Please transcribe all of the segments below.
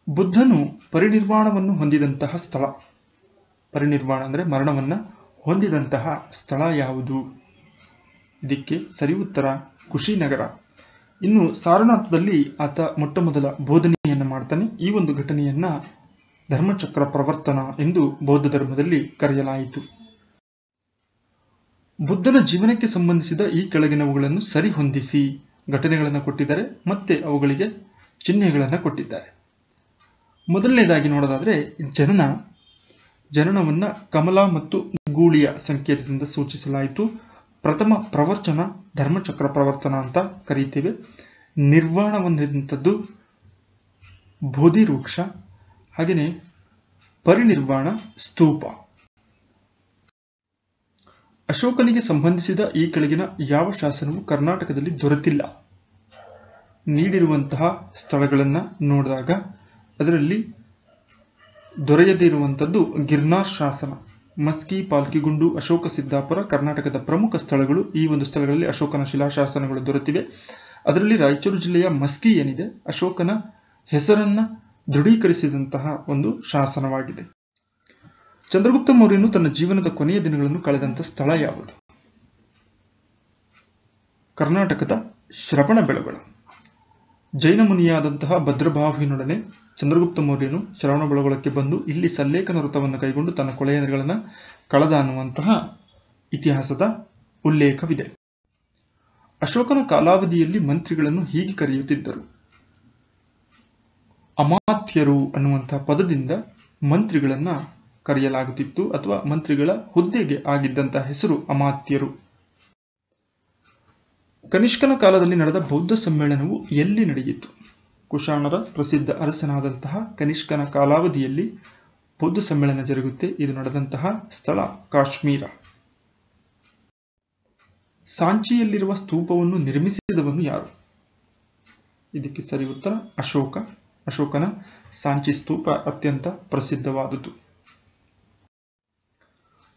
ಬುದ್ಧನು ಪರಿನಿರ್ವಾಣವನ್ನು ಹೊಂದಿದಂತಹ ಸ್ಥಳ, ಪರಿನಿರ್ವಾಣ ಅಂದರೆ ಮರಣವನ್ನು ಹೊಂದಿದಂತಹ ಸ್ಥಳ ಯಾವುದು? ಇದಕ್ಕೆ ಸರಿ ಉತ್ತರ ಕುಶಿನಗರ. ಇನ್ನು ಸಾರನಾಥದಲ್ಲಿ ಆತ ಮೊಟ್ಟ ಮೊದಲ ಬೋಧನೆಯನ್ನು ಮಾಡ್ತಾನೆ. ಈ ಒಂದು ಘಟನೆಯನ್ನು ಧರ್ಮಚಕ್ರ ಪ್ರವರ್ತನ ಎಂದು ಬೌದ್ಧ ಧರ್ಮದಲ್ಲಿ ಕರೆಯಲಾಯಿತು. ಬುದ್ಧನ ಜೀವನಕ್ಕೆ ಸಂಬಂಧಿಸಿದ ಈ ಕೆಳಗಿನವುಗಳನ್ನು ಸರಿ ಹೊಂದಿಸಿ ಘಟನೆಗಳನ್ನು ಕೊಟ್ಟಿದ್ದಾರೆ, ಮತ್ತೆ ಅವುಗಳಿಗೆ ಚಿಹ್ನೆಗಳನ್ನು ಕೊಟ್ಟಿದ್ದಾರೆ. ಮೊದಲನೇದಾಗಿ ನೋಡೋದಾದರೆ ಜನನವನ್ನು ಕಮಲ ಮತ್ತು ಗೂಳಿಯ ಸಂಕೇತದಿಂದ ಸೂಚಿಸಲಾಯಿತು. ಪ್ರಥಮ ಪ್ರವಚನ ಧರ್ಮಚಕ್ರ ಪ್ರವರ್ತನ ಅಂತ ಕರೀತೇವೆ. ನಿರ್ವಾಣವನ್ನುಂಥದ್ದು ಬೋಧಿ ವೃಕ್ಷ, ಹಾಗೆಯೇ ಪರಿನಿರ್ವಾಣ ಸ್ತೂಪ. ಅಶೋಕನಿಗೆ ಸಂಬಂಧಿಸಿದ ಈ ಕೆಳಗಿನ ಯಾವ ಶಾಸನವು ಕರ್ನಾಟಕದಲ್ಲಿ ದೊರೆತಿಲ್ಲ? ನೀಡಿರುವಂತಹ ಸ್ಥಳಗಳನ್ನು ನೋಡಿದಾಗ ಅದರಲ್ಲಿ ದೊರೆಯದೇ ಇರುವಂಥದ್ದು ಗಿರ್ನಾರ್ ಶಾಸನ, ಮಸ್ಕಿ, ಪಾಲ್ಕಿಗುಂಡು, ಅಶೋಕ ಸಿದ್ದಾಪುರ ಕರ್ನಾಟಕದ ಪ್ರಮುಖ ಸ್ಥಳಗಳು. ಈ ಒಂದು ಸ್ಥಳಗಳಲ್ಲಿ ಅಶೋಕನ ಶಿಲಾಶಾಸನಗಳು ದೊರೆತಿವೆ. ಅದರಲ್ಲಿ ರಾಯಚೂರು ಜಿಲ್ಲೆಯ ಮಸ್ಕಿ ಏನಿದೆ ಅಶೋಕನ ಹೆಸರನ್ನು ದೃಢೀಕರಿಸಿದಂತಹ ಒಂದು ಶಾಸನವಾಗಿದೆ. ಚಂದ್ರಗುಪ್ತ ಮೌರ್ಯನು ತನ್ನ ಜೀವನದ ಕೊನೆಯ ದಿನಗಳನ್ನು ಕಳೆದಂಥ ಸ್ಥಳ ಯಾವುದು? ಕರ್ನಾಟಕದ ಶ್ರವಣಬೆಳಗೊಳ. ಜೈನ ಮುನಿಯಾದಂತಹ ಭದ್ರಬಾಹುವಿನೊಡನೆ ಚಂದ್ರಗುಪ್ತ ಮೌರ್ಯನು ಶ್ರವಣಬೆಳಗೊಳಕ್ಕೆ ಬಂದು ಇಲ್ಲಿ ಸಲ್ಲೇಖನ ವೃತ್ತವನ್ನು ಕೈಗೊಂಡು ತನ್ನ ಕೊನೆಯ ದಿನಗಳನ್ನು ಕಳೆದ ಅನ್ನುವಂತಹ ಇತಿಹಾಸದ ಉಲ್ಲೇಖವಿದೆ. ಅಶೋಕನ ಕಾಲಾವಧಿಯಲ್ಲಿ ಮಂತ್ರಿಗಳನ್ನು ಹೀಗೆ ಕರೆಯುತ್ತಿದ್ದರು. ಅಮಾತ್ಯರು ಅನ್ನುವಂತಹ ಪದದಿಂದ ಮಂತ್ರಿಗಳನ್ನು ಕರೆಯಲಾಗುತ್ತಿತ್ತು, ಅಥವಾ ಮಂತ್ರಿಗಳ ಹುದ್ದೆಗೆ ಆಗಿದ್ದಂತಹ ಹೆಸರು ಅಮಾತ್ಯರು. ಕನಿಷ್ಕನ ಕಾಲದಲ್ಲಿ ನಡೆದ ಬೌದ್ಧ ಸಮ್ಮೇಳನವು ಎಲ್ಲಿ ನಡೆಯಿತು? ಕುಶಾಣರ ಪ್ರಸಿದ್ಧ ಅರಸನಾದಂತಹ ಕನಿಷ್ಕನ ಕಾಲಾವಧಿಯಲ್ಲಿ ಬೌದ್ಧ ಸಮ್ಮೇಳನ ಜರುಗುತ್ತೆ. ಇದು ನಡೆದಂತಹ ಸ್ಥಳ ಕಾಶ್ಮೀರ. ಸಾಂಚಿಯಲ್ಲಿರುವ ಸ್ತೂಪವನ್ನು ನಿರ್ಮಿಸಿದವನು ಯಾರು? ಇದಕ್ಕೆ ಸರಿ ಉತ್ತರ ಅಶೋಕ. ಅಶೋಕನ ಸಾಂಚಿ ಸ್ತೂಪ ಅತ್ಯಂತ ಪ್ರಸಿದ್ಧವಾದುದು.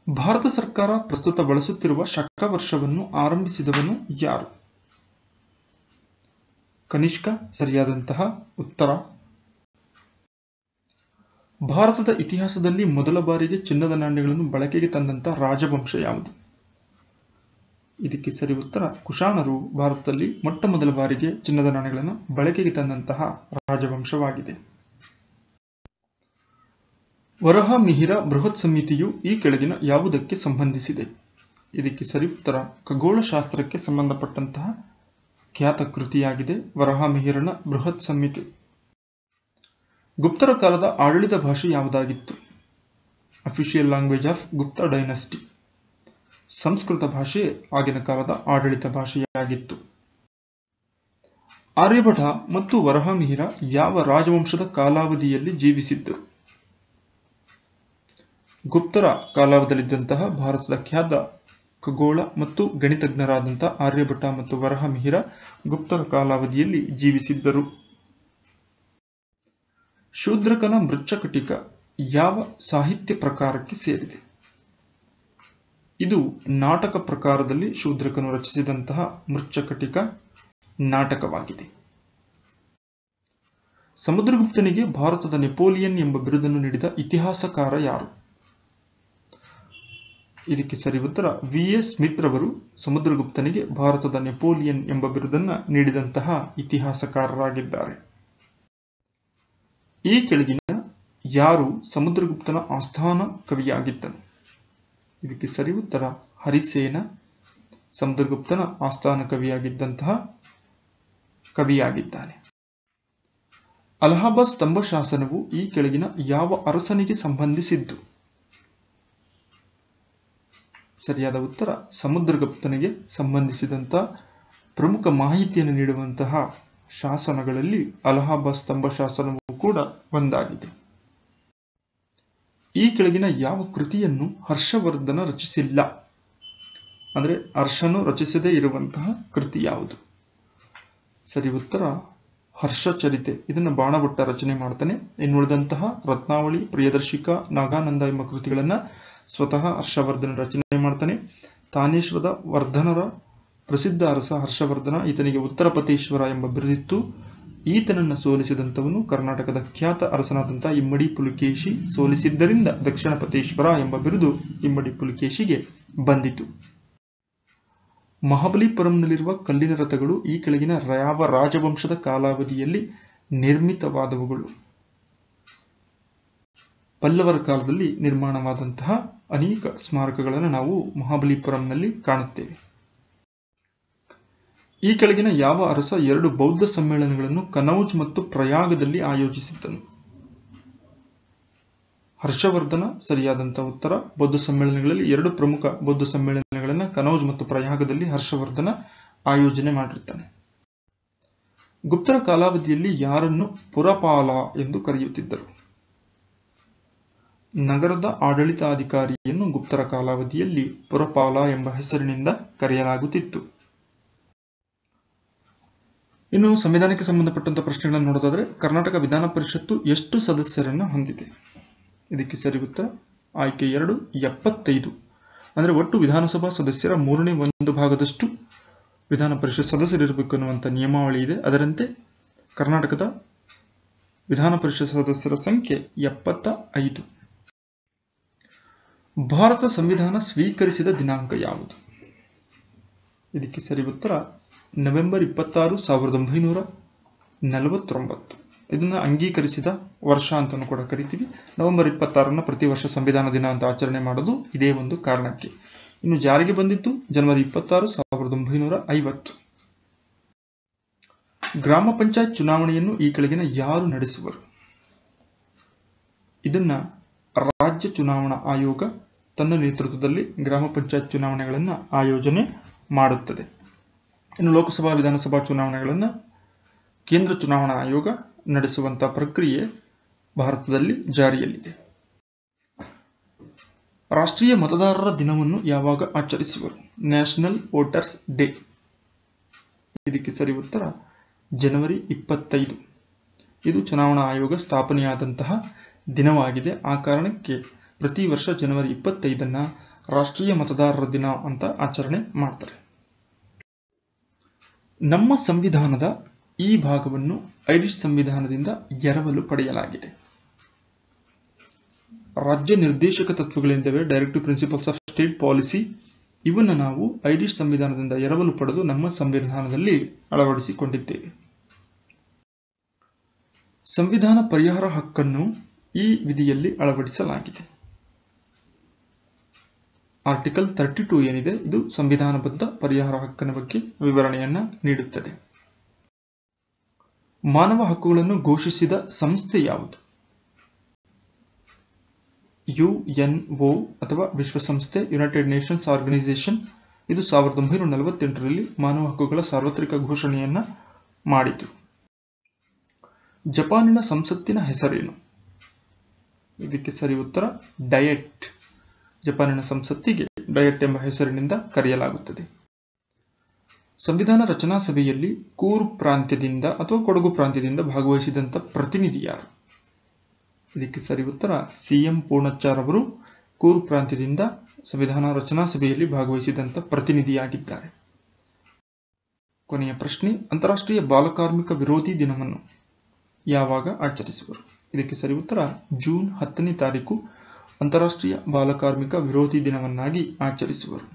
ಭಾರತ ಸರ್ಕಾರ ಪ್ರಸ್ತುತ ಬಳಸುತ್ತಿರುವ ಶಕವರ್ಷವನ್ನು ಆರಂಭಿಸಿದವನು ಯಾರು? ಕನಿಷ್ಕ ಸರಿಯಾದಂತಹ ಉತ್ತರ. ಭಾರತದ ಇತಿಹಾಸದಲ್ಲಿ ಮೊದಲ ಬಾರಿಗೆ ಚಿನ್ನದ ನಾಣ್ಯಗಳನ್ನು ಬಳಕೆಗೆ ತಂದಂತಹ ರಾಜವಂಶ ಯಾವುದು? ಇದಕ್ಕೆ ಸರಿ ಉತ್ತರ ಕುಶಾಣರು ಭಾರತದಲ್ಲಿ ಮೊಟ್ಟ ಮೊದಲ ಬಾರಿಗೆ ಚಿನ್ನದ ನಾಣ್ಯಗಳನ್ನು ಬಳಕೆಗೆ ತಂದಂತಹ ರಾಜವಂಶವಾಗಿದೆ. ವರಹಮಿಹಿರ ಬೃಹತ್ ಸಮಿತಿಯು ಈ ಕೆಳಗಿನ ಯಾವುದಕ್ಕೆ ಸಂಬಂಧಿಸಿದೆ? ಇದಕ್ಕೆ ಸರಿ ಉತ್ತರ ಖಗೋಳಶಾಸ್ತ್ರಕ್ಕೆ ಸಂಬಂಧಪಟ್ಟಂತಹ ಖ್ಯಾತ ಕೃತಿಯಾಗಿದೆ ವರಹಮಿಹಿರನ ಬೃಹತ್ ಸಮಿತಿ. ಗುಪ್ತರ ಕಾಲದ ಆಡಳಿತ ಭಾಷೆ ಯಾವುದಾಗಿತ್ತು? Official language of Gupta dynasty. Sanskrit ಭಾಷೆ ಆಗಿನ ಕಾಲದ ಆಡಳಿತ ಭಾಷೆಯಾಗಿತ್ತು. ಆರ್ಯಭಟ ಮತ್ತು ವರಹಮಿಹಿರ ಯಾವ ರಾಜವಂಶದ ಕಾಲಾವಧಿಯಲ್ಲಿ ಜೀವಿಸಿದ್ದರು? ಗುಪ್ತರ ಕಾಲಾವಧಿಯಲ್ಲಿದ್ದಂತಹ ಭಾರತದ ಖ್ಯಾತ ಖಗೋಳ ಮತ್ತು ಗಣಿತಜ್ಞರಾದಂತಹ ಆರ್ಯಭಟ ಮತ್ತು ವರಹಮಿಹಿರ ಗುಪ್ತರ ಕಾಲಾವಧಿಯಲ್ಲಿ ಜೀವಿಸಿದ್ದರು. ಶೂದ್ರಕನ ಮೃಚ್ಛಕಟಿಕ ಯಾವ ಸಾಹಿತ್ಯ ಪ್ರಕಾರಕ್ಕೆ ಸೇರಿದೆ? ಇದು ನಾಟಕ ಪ್ರಕಾರದಲ್ಲಿ ಶೂದ್ರಕನು ರಚಿಸಿದಂತಹ ಮೃಚ್ಛಕಟಿಕ ನಾಟಕವಾಗಿದೆ. ಸಮುದ್ರಗುಪ್ತನಿಗೆ ಭಾರತದ ನೆಪೋಲಿಯನ್ ಎಂಬ ಬಿರುದನ್ನು ನೀಡಿದ ಇತಿಹಾಸಕಾರ ಯಾರು? ಇದಕ್ಕೆ ಸರಿ ಉತ್ತರ ವಿ.ಎ. ಸ್ಮಿತ್ ರವರು ಸಮುದ್ರಗುಪ್ತನಿಗೆ ಭಾರತದ ನೆಪೋಲಿಯನ್ ಎಂಬ ಬಿರುದನ್ನು ನೀಡಿದಂತಹ ಇತಿಹಾಸಕಾರರಾಗಿದ್ದಾರೆ. ಈ ಕೆಳಗಿನ ಯಾರು ಸಮುದ್ರಗುಪ್ತನ ಆಸ್ಥಾನ ಕವಿಯಾಗಿದ್ದನು? ಇದಕ್ಕೆ ಸರಿ ಉತ್ತರ ಹರಿಸೇನ ಸಮುದ್ರಗುಪ್ತನ ಆಸ್ಥಾನ ಕವಿಯಾಗಿದ್ದಂತಹ ಕವಿಯಾಗಿದ್ದಾನೆ. ಅಲಹಾಬಾದ್ ಸ್ತಂಭ ಶಾಸನವು ಈ ಕೆಳಗಿನ ಯಾವ ಅರಸನಿಗೆ ಸಂಬಂಧಿಸಿದ್ದು? ಸರಿಯಾದ ಉತ್ತರ ಸಮುದ್ರಗುಪ್ತನಿಗೆ ಸಂಬಂಧಿಸಿದಂಥ ಪ್ರಮುಖ ಮಾಹಿತಿಯನ್ನು ನೀಡುವಂತಹ ಶಾಸನಗಳಲ್ಲಿ ಅಲಹಾಬಾದ್ ಸ್ತಂಭ ಶಾಸನವು ಕೂಡ ಒಂದಾಗಿದೆ. ಈ ಕೆಳಗಿನ ಯಾವ ಕೃತಿಯನ್ನು ಹರ್ಷವರ್ಧನ ರಚಿಸಿಲ್ಲ? ಅಂದರೆ ಹರ್ಷನು ರಚಿಸದೇ ಇರುವಂತಹ ಕೃತಿ ಯಾವುದು? ಸರಿ ಉತ್ತರ ಹರ್ಷಚರಿತೆ. ಇದನ್ನು ಬಾಣಭಟ್ಟ ರಚನೆ ಮಾಡ್ತಾನೆ. ಇನ್ನುಳಿದಂತಹ ರತ್ನಾವಳಿ, ಪ್ರಿಯದರ್ಶಿಕ, ನಾಗಾನಂದ ಎಂಬ ಕೃತಿಗಳನ್ನು ಸ್ವತಃ ಹರ್ಷವರ್ಧನ ರಚನೆ ಮಾಡ್ತಾನೆ. ತಾನೇಶ್ವರದ ವರ್ಧನರ ಪ್ರಸಿದ್ಧ ಅರಸ ಹರ್ಷವರ್ಧನ. ಈತನಿಗೆ ಉತ್ತರ ಪತೇಶ್ವರ ಎಂಬ ಬಿರುದಿತ್ತು. ಈತನನ್ನು ಸೋಲಿಸಿದಂಥವನು ಕರ್ನಾಟಕದ ಖ್ಯಾತ ಅರಸನಾದಂಥ ಇಮ್ಮಡಿ ಪುಲಿಕೇಶಿ. ಸೋಲಿಸಿದ್ದರಿಂದ ದಕ್ಷಿಣಪತೇಶ್ವರ ಎಂಬ ಬಿರುದು ಇಮ್ಮಡಿ ಪುಲಿಕೇಶಿಗೆ ಬಂದಿತು. ಮಹಾಬಲಿಪುರಂನಲ್ಲಿರುವ ಕಲ್ಲಿನ ರಥಗಳು ಈ ಕೆಳಗಿನ ಯಾವ ರಾಜವಂಶದ ಕಾಲಾವಧಿಯಲ್ಲಿ ನಿರ್ಮಿತವಾದವುಗಳು? ಪಲ್ಲವರ ಕಾಲದಲ್ಲಿ ನಿರ್ಮಾಣವಾದಂತಹ ಅನೇಕ ಸ್ಮಾರಕಗಳನ್ನು ನಾವು ಮಹಾಬಲಿಪುರಂನಲ್ಲಿ ಕಾಣುತ್ತೇವೆ. ಈ ಕೆಳಗಿನ ಯಾವ ಅರಸ 2 ಬೌದ್ಧ ಸಮ್ಮೇಳನಗಳನ್ನು ಕನೌಜ್ ಮತ್ತು ಪ್ರಯಾಗದಲ್ಲಿ ಆಯೋಜಿಸಿದ್ದನು? ಹರ್ಷವರ್ಧನ ಸರಿಯಾದಂತಹ ಉತ್ತರ. ಬೌದ್ಧ ಸಮ್ಮೇಳನಗಳಲ್ಲಿ 2 ಪ್ರಮುಖ ಬೌದ್ಧ ಸಮ್ಮೇಳನಗಳನ್ನು ಕನೌಜ್ ಮತ್ತು ಪ್ರಯಾಗದಲ್ಲಿ ಹರ್ಷವರ್ಧನ ಆಯೋಜನೆ ಮಾಡಿರ್ತಾನೆ. ಗುಪ್ತರ ಕಾಲಾವಧಿಯಲ್ಲಿ ಯಾರನ್ನು ಪುರಪಾಲ ಎಂದು ಕರೆಯುತ್ತಿದ್ದರು? ನಗರದ ಆಡಳಿತಾಧಿಕಾರಿಯನ್ನು ಗುಪ್ತರ ಕಾಲಾವಧಿಯಲ್ಲಿ ಪುರಪಾಲ ಎಂಬ ಹೆಸರಿನಿಂದ ಕರೆಯಲಾಗುತ್ತಿತ್ತು. ಇನ್ನು ಸಂವಿಧಾನಕ್ಕೆ ಸಂಬಂಧಪಟ್ಟಂತ ಪ್ರಶ್ನೆಗಳನ್ನು ನೋಡೋದಾದ್ರೆ, ಕರ್ನಾಟಕ ವಿಧಾನ ಪರಿಷತ್ತು ಎಷ್ಟು ಸದಸ್ಯರನ್ನು ಹೊಂದಿದೆ? ಇದಕ್ಕೆ ಸರಿ ಉತ್ತರ ಆಯ್ಕೆ 2 75. ಅಂದರೆ ಒಟ್ಟು ವಿಧಾನಸಭಾ ಸದಸ್ಯರ 1/3 ವಿಧಾನ ಪರಿಷತ್ ಸದಸ್ಯರಿರಬೇಕು ಅನ್ನುವಂಥ ನಿಯಮಾವಳಿ ಇದೆ. ಅದರಂತೆ ಕರ್ನಾಟಕದ ವಿಧಾನ ಪರಿಷತ್ ಸದಸ್ಯರ ಸಂಖ್ಯೆ 75. ಭಾರತ ಸಂವಿಧಾನ ಸ್ವೀಕರಿಸಿದ ದಿನಾಂಕ ಯಾವುದು? ಇದಕ್ಕೆ ಸರಿ ಉತ್ತರ ನವೆಂಬರ್ 26, 1949. ಇದನ್ನು ಅಂಗೀಕರಿಸಿದ ವರ್ಷ ಅಂತಲೂ ಕೂಡ ಕರಿತೀವಿ. ನವೆಂಬರ್ 26 ಪ್ರತಿ ವರ್ಷ ಸಂವಿಧಾನ ದಿನ ಅಂತ ಆಚರಣೆ ಮಾಡೋದು ಇದೇ ಒಂದು ಕಾರಣಕ್ಕೆ. ಇನ್ನು ಜಾರಿಗೆ ಬಂದಿದ್ದು ಜನವರಿ 26, 1950. ಗ್ರಾಮ ಪಂಚಾಯತ್ ಚುನಾವಣೆಯನ್ನು ಈ ಕೆಳಗಿನ ಯಾರು ನಡೆಸುವರು? ಇದನ್ನ ರಾಜ್ಯ ಚುನಾವಣಾ ಆಯೋಗ ತನ್ನ ನೇತೃತ್ವದಲ್ಲಿ ಗ್ರಾಮ ಪಂಚಾಯತ್ ಚುನಾವಣೆಗಳನ್ನು ಆಯೋಜನೆ ಮಾಡುತ್ತದೆ. ಇನ್ನು ಲೋಕಸಭಾ ವಿಧಾನಸಭಾ ಚುನಾವಣೆಗಳನ್ನು ಕೇಂದ್ರ ಚುನಾವಣಾ ಆಯೋಗ ನಡೆಸುವಂಥ ಪ್ರಕ್ರಿಯೆ ಭಾರತದಲ್ಲಿ ಜಾರಿಯಲ್ಲಿದೆ. ರಾಷ್ಟ್ರೀಯ ಮತದಾರರ ದಿನವನ್ನು ಯಾವಾಗ ಆಚರಿಸುವರು? National voters day. ಇದಕ್ಕೆ ಸರಿ ಉತ್ತರ ಜನವರಿ 25. ಇದು ಚುನಾವಣಾ ಆಯೋಗ ಸ್ಥಾಪನೆಯಾದಂತಹ ದಿನವಾಗಿದೆ. ಆ ಕಾರಣಕ್ಕೆ ಪ್ರತಿ ವರ್ಷ ಜನವರಿ 25 ರಾಷ್ಟ್ರೀಯ ಮತದಾರರ ದಿನ ಅಂತ ಆಚರಣೆ ಮಾಡ್ತಾರೆ. ನಮ್ಮ ಸಂವಿಧಾನದ ಈ ಭಾಗವನ್ನು ಐರಿಷ್ ಸಂವಿಧಾನದಿಂದ ಎರವಲು ಪಡೆಯಲಾಗಿದೆ. ರಾಜ್ಯ ನಿರ್ದೇಶಕ ತತ್ವಗಳಿಂದವೇ directive principles of state policy. ಇವನ್ನು ನಾವು ಐರಿಷ್ ಸಂವಿಧಾನದಿಂದ ಎರವಲು ಪಡೆದು ನಮ್ಮ ಸಂವಿಧಾನದಲ್ಲಿ ಅಳವಡಿಸಿಕೊಂಡಿದ್ದೇವೆ. ಸಂವಿಧಾನ ಪರಿಹಾರ ಹಕ್ಕನ್ನು ಈ ವಿಧಿಯಲ್ಲಿ ಅಳವಡಿಸಲಾಗಿದೆ. ಆರ್ಟಿಕಲ್ 32 ಏನಿದೆ ಇದು ಸಂವಿಧಾನಬದ್ಧ ಪರಿಹಾರ ಹಕ್ಕಿನ ಬಗ್ಗೆ ವಿವರಣೆಯನ್ನ ನೀಡುತ್ತದೆ. ಮಾನವ ಹಕ್ಕುಗಳನ್ನು ಘೋಷಿಸಿದ ಸಂಸ್ಥೆ ಯಾವುದು? UNO ಅಥವಾ ವಿಶ್ವಸಂಸ್ಥೆ, ಯುನೈಟೆಡ್ ನೇಷನ್ಸ್ ಆರ್ಗನೈಸೇಷನ್. ಇದು 1948ರಲ್ಲಿ ಮಾನವ ಹಕ್ಕುಗಳ ಸಾರ್ವತ್ರಿಕ ಘೋಷಣೆಯನ್ನ ಮಾಡಿತು. ಜಪಾನಿನ ಸಂಸತ್ತಿನ ಹೆಸರೇನು? ಇದಕ್ಕೆ ಸರಿ ಉತ್ತರ ಡಯಟ್. ಜಪಾನಿನ ಸಂಸತ್ತಿಗೆ ಡಯಟ್ ಎಂಬ ಹೆಸರಿನಿಂದ ಕರೆಯಲಾಗುತ್ತದೆ. ಸಂವಿಧಾನ ರಚನಾ ಸಭೆಯಲ್ಲಿ ಕೂರ್ಗ್ ಪ್ರಾಂತ್ಯದಿಂದ ಅಥವಾ ಕೊಡಗು ಪ್ರಾಂತ್ಯದಿಂದ ಭಾಗವಹಿಸಿದಂಥ ಪ್ರತಿನಿಧಿ ಯಾರು? ಇದಕ್ಕೆ ಸರಿ ಉತ್ತರ CM ಪೂರ್ಣಚ್ಚಾರ್ ಅವರು ಕೂರ್ಗ್ ಪ್ರಾಂತ್ಯದಿಂದ ಸಂವಿಧಾನ ರಚನಾ ಸಭೆಯಲ್ಲಿ ಭಾಗವಹಿಸಿದಂಥ ಪ್ರತಿನಿಧಿಯಾಗಿದ್ದಾರೆ. ಕೊನೆಯ ಪ್ರಶ್ನೆ, ಅಂತಾರಾಷ್ಟ್ರೀಯ ಬಾಲಕಾರ್ಮಿಕ ವಿರೋಧಿ ದಿನವನ್ನು ಯಾವಾಗ ಆಚರಿಸುವರು? ಇದಕ್ಕೆ ಸರಿ ಉತ್ತರ ಜೂನ್ 10ನೇ ತಾರೀಕು ಅಂತಾರಾಷ್ಟ್ರೀಯ ಬಾಲಕಾರ್ಮಿಕ ವಿರೋಧಿ ದಿನವನ್ನಾಗಿ ಆಚರಿಸುವರು.